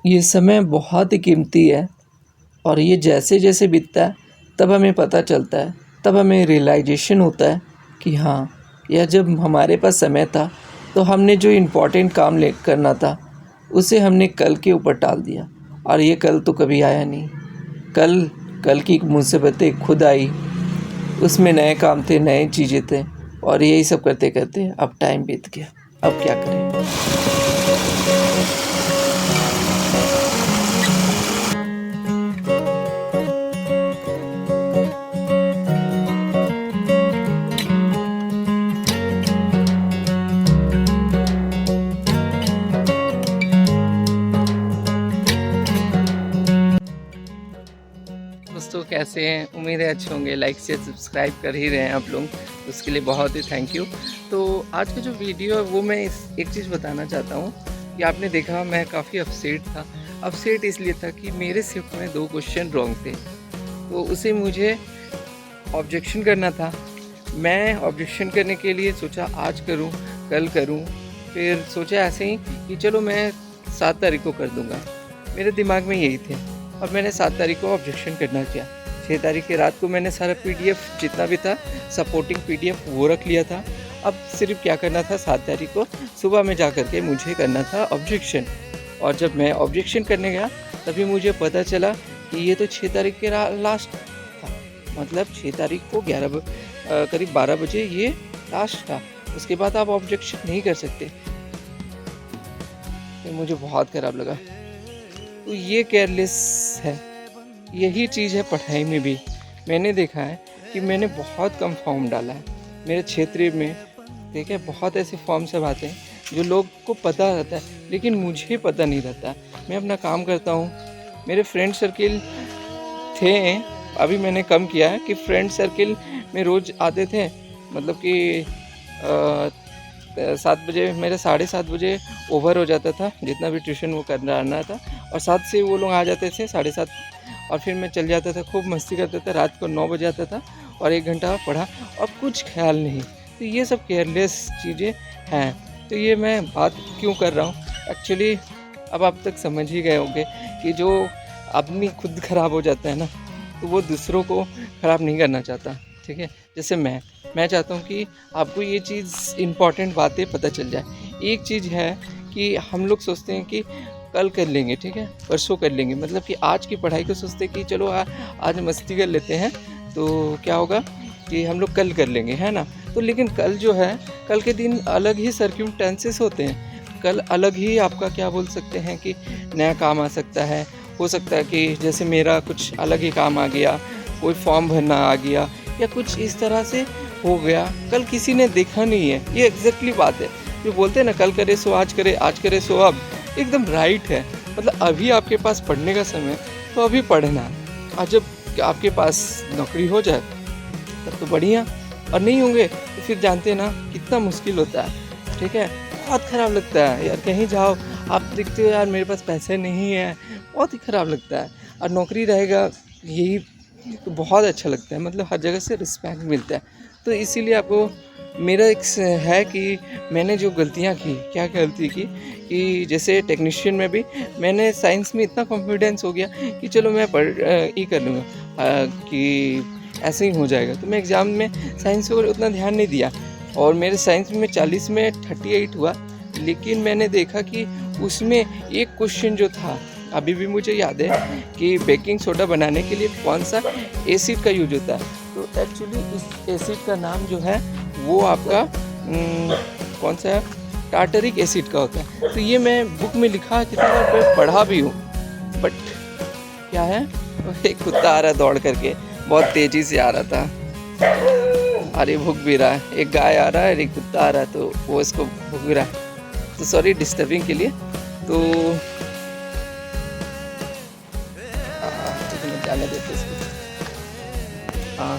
ये समय बहुत ही कीमती है और ये जैसे जैसे बीतता है तब हमें पता चलता है, तब हमें रियलाइजेशन होता है कि हाँ, यह जब हमारे पास समय था तो हमने जो इम्पोर्टेंट काम ले करना था उसे हमने कल के ऊपर टाल दिया और ये कल तो कभी आया नहीं। कल कल की मुसीबतें खुद आई, उसमें नए काम थे, नए चीज़ें थे और यही सब करते करते अब टाइम बीत गया। अब क्या करें? दोस्तों कैसे हैं? उम्मीद है अच्छे होंगे। लाइक शेयर सब्सक्राइब कर ही रहे हैं आप लोग, उसके लिए बहुत ही थैंक यू। तो आज का जो वीडियो है वो मैं एक चीज़ बताना चाहता हूँ कि आपने देखा मैं काफ़ी अपसेट था। अपसेट इसलिए था कि मेरे शिफ्ट में 2 क्वेश्चन रॉन्ग थे, तो उसे मुझे ऑब्जेक्शन करना था। मैं ऑब्जेक्शन करने के लिए सोचा आज करूँ, कल करूँ, फिर सोचा ऐसे ही कि चलो मैं 7 तारीख को कर दूँगा। मेरे दिमाग में यही थे और मैंने 7 तारीख को ऑब्जेक्शन करना किया। 6 तारीख की रात को मैंने सारा पीडीएफ जितना भी था, सपोर्टिंग पीडीएफ वो रख लिया था। अब सिर्फ क्या करना था, 7 तारीख को सुबह में जा कर के मुझे करना था ऑब्जेक्शन। और जब मैं ऑब्जेक्शन करने गया तभी मुझे पता चला कि ये तो 6 तारीख के लास्ट था। मतलब 6 तारीख को करीब 12 बजे ये लास्ट था। उसके बाद आप ऑब्जेक्शन नहीं कर सकते। तो मुझे बहुत ख़राब लगा। तो ये केयरलेस है। यही चीज़ है पढ़ाई में भी। मैंने देखा है कि मैंने बहुत कम फॉर्म डाला है मेरे क्षेत्र में। देखिए बहुत ऐसे फॉर्म सब आते हैं जो लोग को पता रहता है लेकिन मुझे पता नहीं रहता। मैं अपना काम करता हूँ। मेरे फ्रेंड सर्किल थे, अभी मैंने कम किया है कि फ्रेंड सर्किल में रोज़ आते थे। मतलब कि 7 बजे मेरा 7:30 बजे ओवर हो जाता था, जितना भी ट्यूशन वो करना था, और 7 से वो लोग आ जाते थे 7:30 और फिर मैं चल जाता था, खूब मस्ती करता था। रात को 9 बजे आता था और 1 घंटा पढ़ा और कुछ ख्याल नहीं। तो ये सब केयरलेस चीज़ें हैं। तो ये मैं बात क्यों कर रहा हूँ, एक्चुअली अब आप तक समझ ही गए होंगे कि जो आदमी खुद ख़राब हो जाता है ना, तो वो दूसरों को ख़राब नहीं करना चाहता। ठीक है, जैसे मैं चाहता हूँ कि आपको ये चीज़ इम्पॉर्टेंट बातें पता चल जाए। एक चीज़ है कि हम लोग सोचते हैं कि कल कर लेंगे, ठीक है, परसों कर लेंगे। मतलब कि आज की पढ़ाई को सोचते हैं कि चलो आज मस्ती कर लेते हैं, तो क्या होगा कि हम लोग कल कर लेंगे, है ना। तो लेकिन कल जो है, कल के दिन अलग ही सर्कमस्टेंसेस होते हैं। कल अलग ही आपका क्या बोल सकते हैं कि नया काम आ सकता है। हो सकता है कि जैसे मेरा कुछ अलग ही काम आ गया, कोई फॉर्म भरना आ गया या कुछ इस तरह से हो गया। कल किसी ने देखा नहीं है। ये एग्जैक्टली बात है जो बोलते हैं ना, कल करे सो आज करे, आज करे सो अब। एकदम राइट है। मतलब अभी आपके पास पढ़ने का समय, तो अभी पढ़ना। और जब आपके पास नौकरी हो जाए तब तो बढ़िया, और नहीं होंगे तो फिर जानते हैं ना कितना मुश्किल होता है। ठीक है, बहुत ख़राब लगता है यार। कहीं जाओ आप देखते हो यार मेरे पास पैसे नहीं है, बहुत ही ख़राब लगता है। और नौकरी रहेगा यही तो बहुत अच्छा लगता है। मतलब हर जगह से रिस्पेक्ट मिलता है। तो इसीलिए आपको मेरा एक है कि मैंने जो गलतियाँ की, क्या गलती की कि जैसे टेक्नीशियन में भी मैंने साइंस में इतना कॉन्फिडेंस हो गया कि चलो मैं ये कर लूँगा, कि ऐसे ही हो जाएगा। तो मैं एग्ज़ाम में साइंस को उतना ध्यान नहीं दिया और मेरे साइंस में 40 में 38 हुआ। लेकिन मैंने देखा कि उसमें एक क्वेश्चन जो था, अभी भी मुझे याद है कि बेकिंग सोडा बनाने के लिए कौन सा एसिड का यूज होता है। तो एक्चुअली इस एसिड का नाम जो है वो आपका कौन सा है, टार्टरिक एसिड का होता है। तो ये मैं बुक में लिखा कितनी बार पढ़ा भी हूँ। बट क्या है, एक कुत्ता आ रहा है दौड़ करके, बहुत तेज़ी से आ रहा था और ये भूख भी रहा है। एक गाय आ रहा है, एक कुत्ता आ रहा है, तो वो इसको भूख भी रहा है। तो सॉरी डिस्टर्बिंग के लिए। तो जाने देते इसको। हाँ,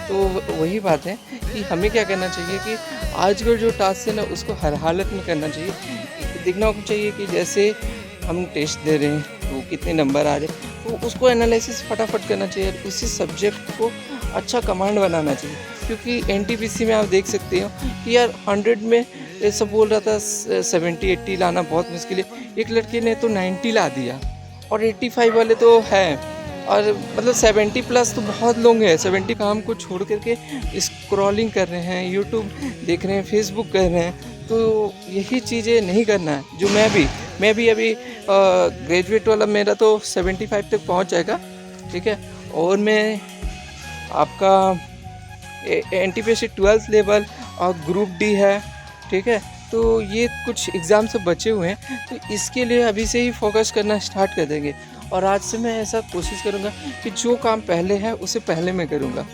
तो वही बात है कि हमें क्या करना चाहिए कि आज का जो टास्क है ना उसको हर हालत में करना चाहिए। देखना चाहिए कि जैसे हम टेस्ट दे रहे हैं तो कितने नंबर आ रहे हैं, तो उसको एनालिसिस फटाफट करना चाहिए। उसी सब्जेक्ट को अच्छा कमांड बनाना चाहिए। क्योंकि एनटीपीसी में आप देख सकते हो कि यार 100 में ये सब बोल रहा था 70-80 लाना बहुत मुश्किल है, एक लड़के ने तो 90 ला दिया और 85 वाले तो हैं, और मतलब 70 प्लस तो बहुत लोग हैं। 70 काम को छोड़ करके स्क्रॉलिंग कर रहे हैं, यूट्यूब देख रहे हैं, फेसबुक कर रहे हैं। तो यही चीज़ें नहीं करना है जो मैं भी अभी ग्रेजुएट वाला मेरा तो 75 तक पहुंच जाएगा, ठीक है। और मैं आपका NTPC 12th लेवल और ग्रुप डी है, ठीक है। तो ये कुछ एग्ज़ाम से बचे हुए हैं, तो इसके लिए अभी से ही फोकस करना स्टार्ट कर देंगे। और आज से मैं ऐसा कोशिश करूँगा कि जो काम पहले है उसे पहले मैं करूँगा।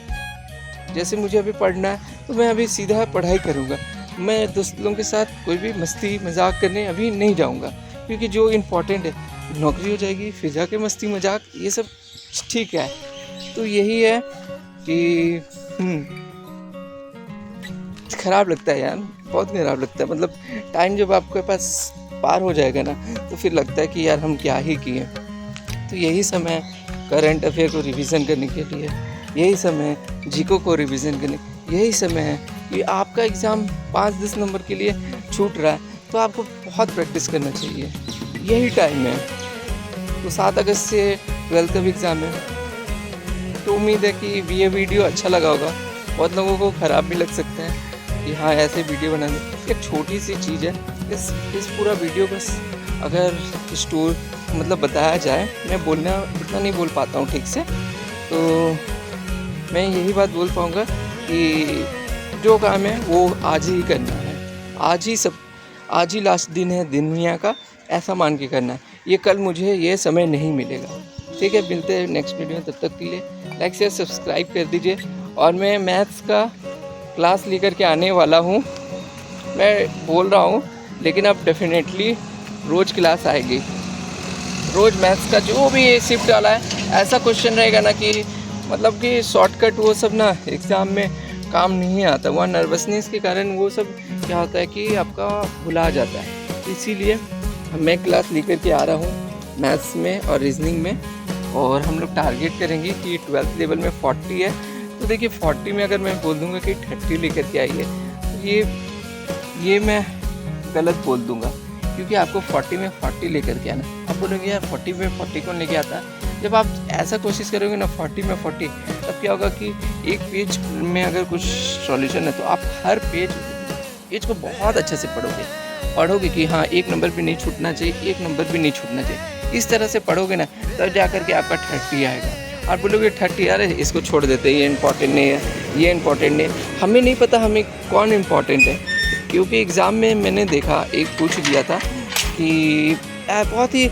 जैसे मुझे अभी पढ़ना है तो मैं अभी सीधा पढ़ाई करूँगा। मैं दोस्तों के साथ कोई भी मस्ती मजाक करने अभी नहीं जाऊँगा, क्योंकि जो इम्पोर्टेंट है नौकरी हो जाएगी, फिर जाके मस्ती मजाक ये सब ठीक है। तो यही है कि ख़राब लगता है यार, बहुत ख़राब लगता है। मतलब टाइम जब आपके पास पार हो जाएगा ना, तो फिर लगता है कि यार हम क्या ही किए। तो यही समय करंट अफेयर को रिवीजन करने के लिए, यही समय जीको को रिवीजन करने, यही समय है कि आपका एग्ज़ाम 5-10 नंबर के लिए छूट रहा है, तो आपको बहुत प्रैक्टिस करना चाहिए, यही टाइम है। तो 7 अगस्त से 12th का भी एग्ज़ाम है, तो उम्मीद है कि ये वीडियो अच्छा लगा होगा। बहुत लोगों को ख़राब भी लग सकता है कि हाँ ऐसे वीडियो बनाने, एक छोटी सी चीज़ है। इस पूरा वीडियो बस अगर स्टोर मतलब बताया जाए, मैं बोलना इतना नहीं बोल पाता हूँ ठीक से, तो मैं यही बात बोल पाऊँगा कि जो काम है वो आज ही करना है, आज ही लास्ट दिन है दुनिया का, ऐसा मान के करना है। ये कल मुझे ये समय नहीं मिलेगा, ठीक है। मिलते हैं नेक्स्ट वीडियो में, तब तक के लिए लाइक शेयर सब्सक्राइब कर दीजिए। और मैं मैथ्स का क्लास लेकर के आने वाला हूँ, मैं बोल रहा हूँ, लेकिन अब डेफिनेटली रोज़ क्लास आएगी। रोज़ मैथ्स का जो भी शिफ्ट डाला है, ऐसा क्वेश्चन रहेगा ना कि मतलब कि शॉर्टकट वो सब ना एग्ज़ाम में काम नहीं आता। वहाँ नर्वसनेस के कारण वो सब क्या होता है कि आपका भुला जाता है। इसीलिए मैं क्लास लेकर के आ रहा हूँ मैथ्स में और रीजनिंग में, और हम लोग टारगेट करेंगे कि 12th लेवल में 40 है। तो देखिए 40 में अगर मैं बोल दूंगा कि 30 लेकर के आइए, तो ये मैं गलत बोल दूंगा, क्योंकि आपको 40 में 40 लेकर के आना। आप बोलोगे यार 40 में 40 कौन लेके आता है? जब आप ऐसा कोशिश करोगे ना 40 में 40, तब क्या होगा कि एक पेज में अगर कुछ सॉल्यूशन है तो आप हर पेज को बहुत अच्छे से पढ़ोगे कि हाँ एक नंबर भी नहीं छूटना चाहिए, एक नंबर भी नहीं छूटना चाहिए। इस तरह से पढ़ोगे ना, तब जा कर के आपका 30 आएगा। और बोलोगे 30 यार इसको छोड़ देते, ये इम्पॉर्टेंट नहीं है, ये इम्पॉर्टेंट नहीं है। हमें नहीं पता हमें कौन इम्पॉर्टेंट है, क्योंकि एग्ज़ाम में मैंने देखा एक पूछ दिया था कि बहुत ही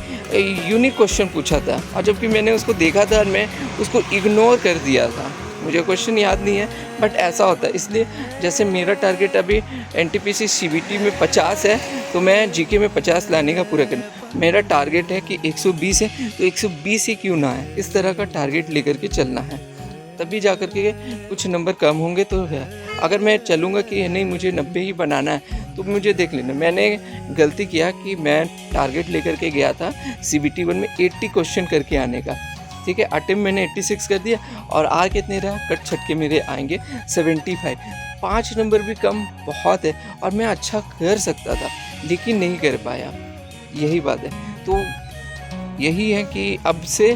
यूनिक क्वेश्चन पूछा था, और जबकि मैंने उसको देखा था और मैं उसको इग्नोर कर दिया था। मुझे क्वेश्चन याद नहीं है, बट ऐसा होता है। इसलिए जैसे मेरा टारगेट अभी NTPC CBT में 50 है, तो मैं GK में 50 लाने का पूरा करना। मेरा टारगेट है कि 120 है, तो 120 ही क्यों ना है, इस तरह का टारगेट लेकर के चलना है। तभी जा कर के कुछ नंबर कम होंगे तो है। अगर मैं चलूँगा कि नहीं मुझे 90 ही बनाना है, तो मुझे देख लेना। मैंने गलती किया कि मैं टारगेट लेकर के गया था CBT 1 में 80 क्वेश्चन करके आने का, ठीक है। अटेम्प्ट मैंने 86 कर दिया, और आर कितने रहा, कट छट के मेरे आएंगे 75। 5 नंबर भी कम बहुत है, और मैं अच्छा कर सकता था लेकिन नहीं कर पाया, यही बात है। तो यही है कि अब से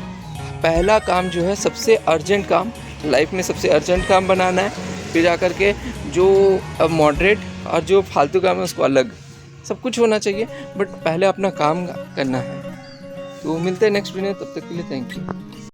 पहला काम जो है, सबसे अर्जेंट काम लाइफ में, सबसे अर्जेंट काम बनाना है। फिर जाकर के जो अब मॉडरेट और जो फालतू काम है उसको अलग, सब कुछ होना चाहिए, बट पहले अपना काम करना है। तो मिलते हैं नेक्स्ट वीडियो, तब तक के लिए थैंक यू।